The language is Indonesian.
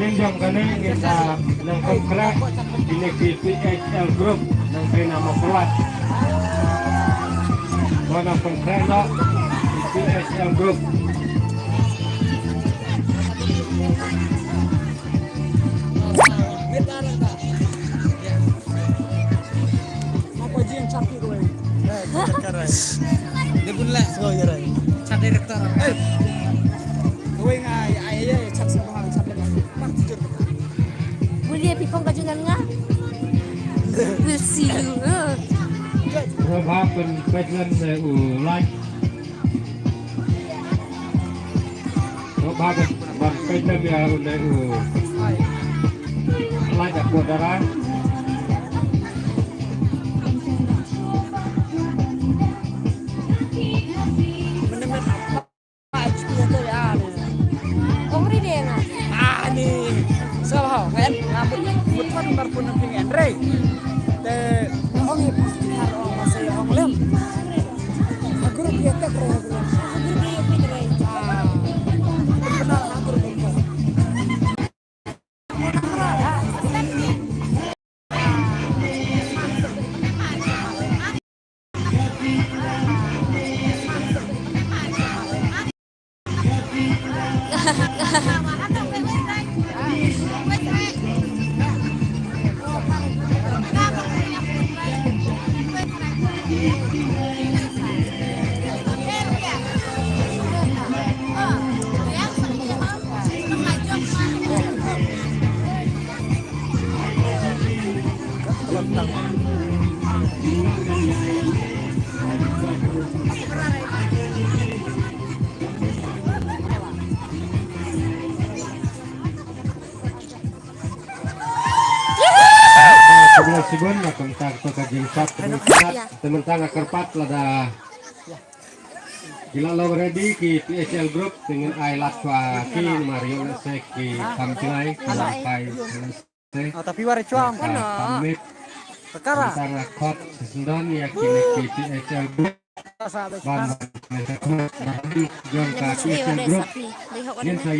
Jinjong kani kita ng konkret ini PPHL Group ng Trinamo Kulat. Mga konkret no PPHL Group. Dia pun lah, so ya rai. Cak direktur. Kowe ngai ayah ya cak semua cak lagi. Pak jujur. Boleh pipong kajunan nga? We'll see you. เราพาเป็นไปเล่นในอู่ไล่เราพาเป็นบันไปเล่นในอู่ไล่จากบนดารา Bener-bener apa aja tuh ya. Kong rin eh nga. Nih. Salah kan? Ngapun betul barpun ping Andre. Te ong pasti harus masih ong lem. Aku dia tak pro. Benar aku betul. Sebelah Sibon na kontak to ka jingsat teman-teman kerpat lada gila lo ready ki PSL Group dengan ai latwa ki Mario Seki kamtilai sampai Tapi wari cuang kan. pamit Perkara. antara kot sendon ya kini ki PSL Group ban jong ka PSL Group Sapi. yen saya